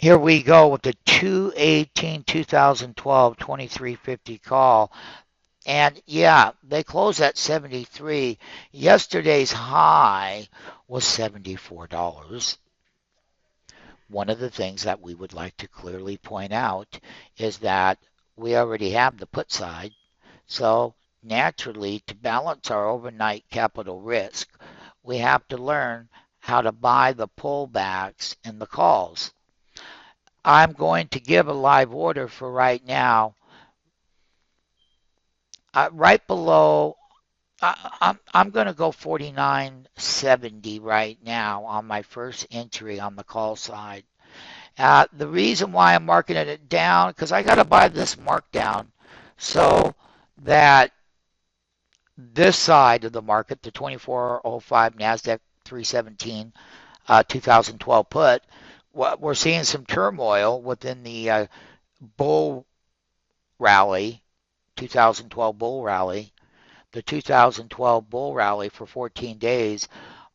Here we go with the 2/18/2012 2350 call. And yeah, they closed at 73. Yesterday's high was $74. One of the things that we would like to clearly point out is that we already have the put side. So naturally, to balance our overnight capital risk, we have to learn how to buy the pullbacks and the calls. I'm going to give a live order for right now, right below. I'm going to go 49.70 right now on my first entry on the call side. The reason why I'm marking it down, because I got to buy this markdown so that this side of the market, the 2405 Nasdaq 317 2012 put, we're seeing some turmoil within the bull rally, 2012 bull rally. The 2012 bull rally for 14 days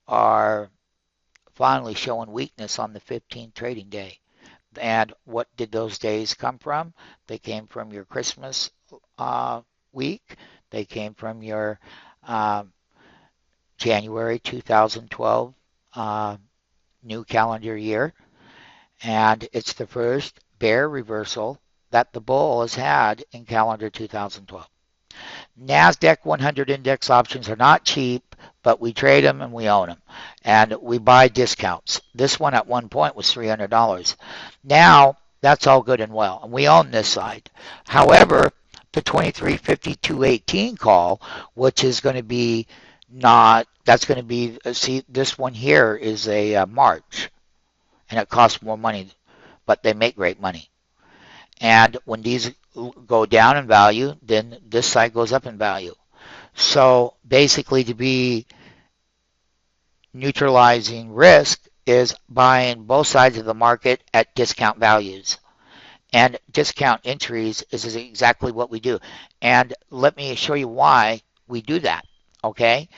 are finally showing weakness on the 15th trading day. And what did those days come from? They came from your Christmas week. They came from your January 2012 new calendar year. And it's the first bear reversal that the bull has had in calendar 2012. Nasdaq 100 index options are not cheap, but we trade them and we own them. And we buy discounts. This one at one point was $300. Now, that's all good and well. And we own this side. However, the 2352.18 call, which is going to be that's going to be, see, this one here is a March. And it costs more money, but they make great money. And when these go down in value, then this side goes up in value. So basically, to be neutralizing risk is buying both sides of the market at discount values. And discount entries is exactly what we do. And let me show you why we do that, okay?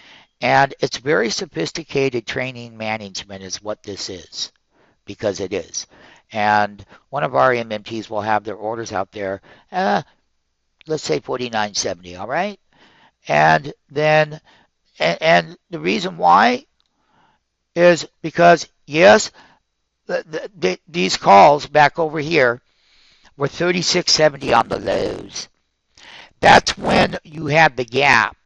And it's very sophisticated trading management is what this is, because it is. And one of our MMTs will have their orders out there, let's say 49.70, all right? And then, and the reason why is because, yes, these calls back over here were 36.70 on the lows. That's when you had the gap,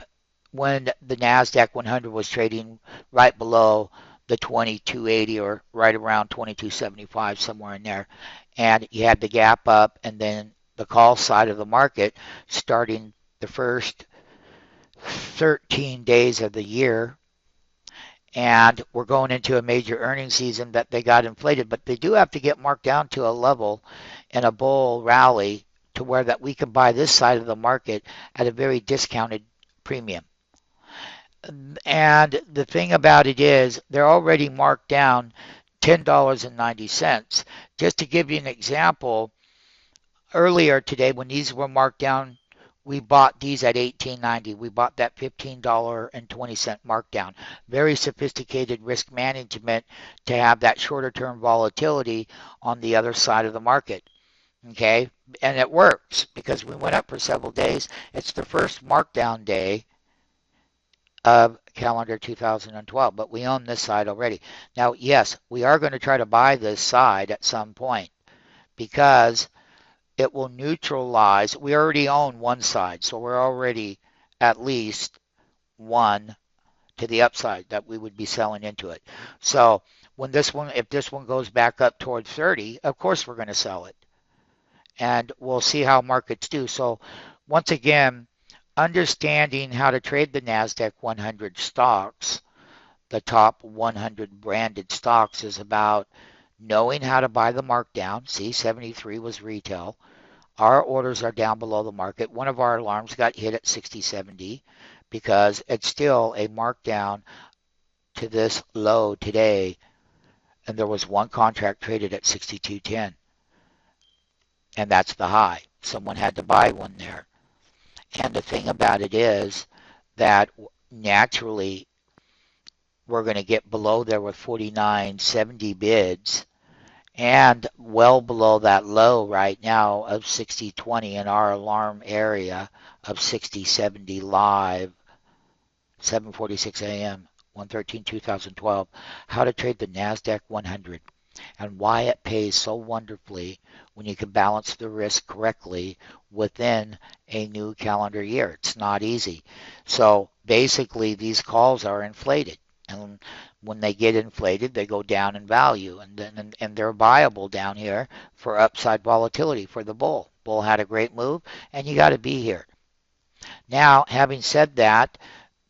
when the NASDAQ 100 was trading right below the 2280 or right around 2275, somewhere in there. And you had the gap up, and then the call side of the market starting the first 13 days of the year. And we're going into a major earnings season that they got inflated, but they do have to get marked down to a level in a bull rally to where that we can buy this side of the market at a very discounted premium. And the thing about it is they're already marked down $10.90. Just to give you an example, earlier today when these were marked down, we bought these at $18.90. We bought that $15.20 markdown. Very sophisticated risk management to have that shorter term volatility on the other side of the market. Okay, and it works because we went up for several days. It's the first markdown day of calendar 2012, but we own this side already. Now, yes, we are going to try to buy this side at some point because it will neutralize. We already own one side, so we're already at least one to the upside that we would be selling into it. So when this one, if this one goes back up towards 30, of course we're going to sell it. And we'll see how markets do. So once again, understanding how to trade the NASDAQ 100 stocks, the top 100 branded stocks, is about knowing how to buy the markdown. See, 73 was retail. Our orders are down below the market. One of our alarms got hit at 60.70 because it's still a markdown to this low today. And there was one contract traded at 62.10. And that's the high. Someone had to buy one there. And the thing about it is that naturally we're going to get below there with 49.70 bids. and well below that low right now of 60.20 in our alarm area of 60.70 live, 7:46 a.m. 1/13/2012. How to trade the Nasdaq 100 and why it pays so wonderfully when you can balance the risk correctly within a new calendar year. It's not easy. So basically, these calls are inflated. And when they get inflated, they go down in value, and they're viable down here for upside volatility for the bull. Bull had a great move, and you got to be here. Now, having said that,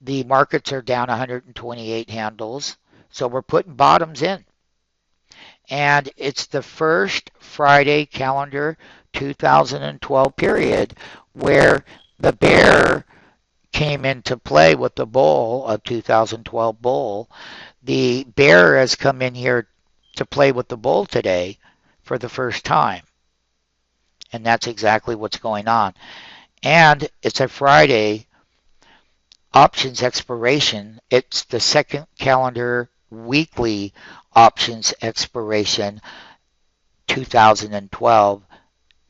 the markets are down 128 handles, so we're putting bottoms in. And it's the first Friday calendar 2012 period where the bear came into play with the bull of 2012 bull. The bear has come in here to play with the bull today for the first time. And that's exactly what's going on. And it's a Friday options expiration. It's the second calendar weekly options expiration 2012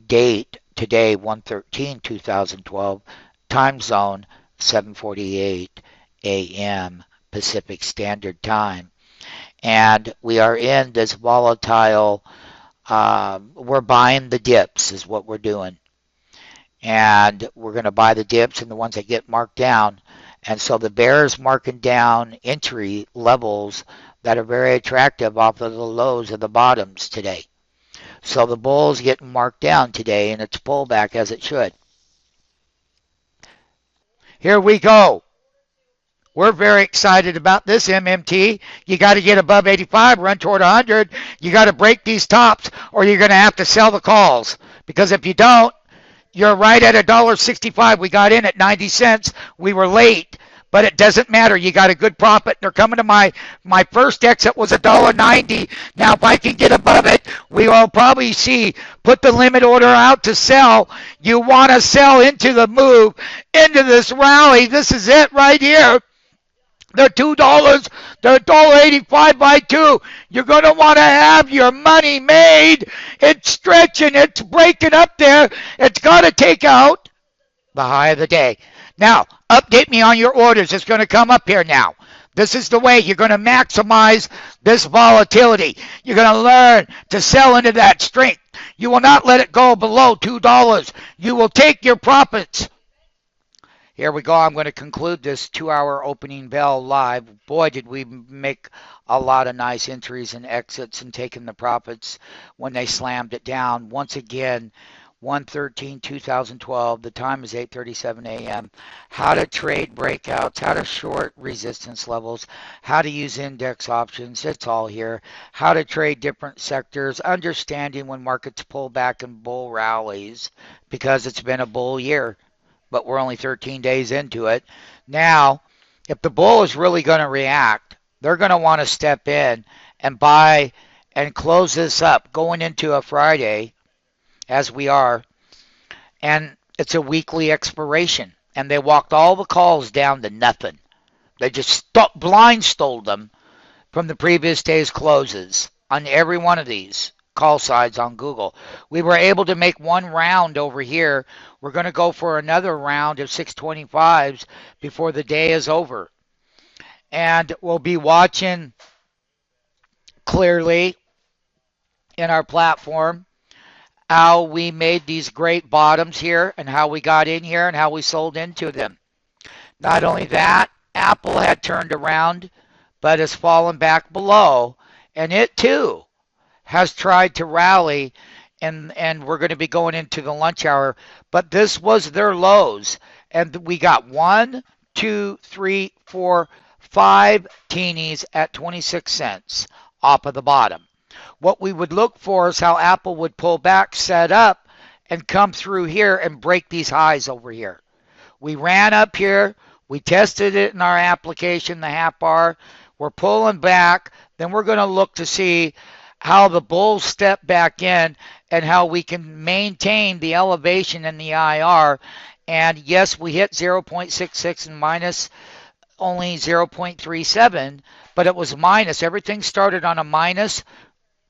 date today 1/13/2012 time zone 7:48 a.m. Pacific Standard Time, and we are in this volatile we're buying the dips is what we're doing, and we're going to buy the dips and the ones that get marked down. And so the bear is marking down entry levels that are very attractive off of the lows of the bottoms today. So the bull is getting marked down today and it's pullback as it should. Here we go. We're very excited about this MMT. You got to get above 85, run toward 100. You got to break these tops or you're going to have to sell the calls. Because if you don't, you're right at $1.65. We got in at 90 cents. We were late, but it doesn't matter. You got a good profit. They're coming to my first exit was $1.90. Now, if I can get above it, we will probably see put the limit order out to sell. You want to sell into the move, into this rally. This is it right here. They're $2. They're $1.85 by two. You're going to want to have your money made. It's stretching. It's breaking up there. It's got to take out the high of the day. Now, update me on your orders. It's going to come up here now. This is the way you're going to maximize this volatility. You're going to learn to sell into that strength. You will not let it go below $2. You will take your profits. Here we go. I'm going to conclude this 2-hour opening bell live. Boy, did we make a lot of nice entries and exits and taking the profits when they slammed it down. Once again, 1/13/2012. The time is 8:37 a.m. How to trade breakouts, how to short resistance levels, how to use index options. It's all here. How to trade different sectors, understanding when markets pull back and bull rallies because it's been a bull year. But we're only 13 days into it. Now, if the bull is really going to react, they're going to want to step in and buy and close this up going into a Friday, as we are, and it's a weekly expiration. And they walked all the calls down to nothing. They just blind stole them from the previous day's closes on every one of these call sides on Google. We were able to make one round over here. We're going to go for another round of 625s before the day is over. And we'll be watching clearly in our platform how we made these great bottoms here and how we got in here and how we sold into them. Not only that, Apple had turned around but has fallen back below, and it too has tried to rally, and we're going to be going into the lunch hour, but this was their lows, and we got 1, 2, 3, 4, 5 teenies at 26 cents off of the bottom. What we would look for is how Apple would pull back, set up, and come through here and break these highs over here. We ran up here. We tested it in our application, the half bar. We're pulling back. Then we're going to look to see how the bulls step back in and how we can maintain the elevation in the IR. And yes, we hit 0.66 and minus only 0.37, but it was minus. Everything started on a minus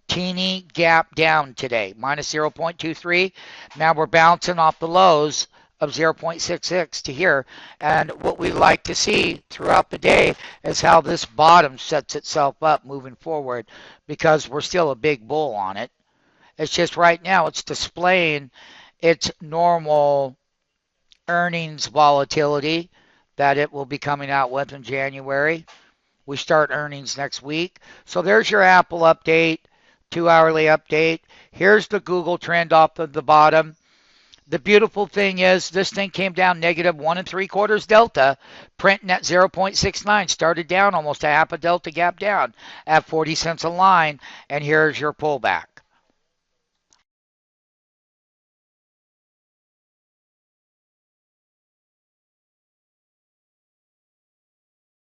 teeny gap down today, minus 0.23. Now we're bouncing off the lows of 0.66 to here. And what we like to see throughout the day is how this bottom sets itself up moving forward, because we're still a big bull on it. It's just right now it's displaying its normal earnings volatility that it will be coming out with in January. We start earnings next week. So there's your Apple update, 2 hourly update. Here's the Google trend off of the bottom. The beautiful thing is this thing came down negative 1 3/4 delta, printing at 0.69, started down almost a half a delta gap down at 40 cents a line, and here's your pullback.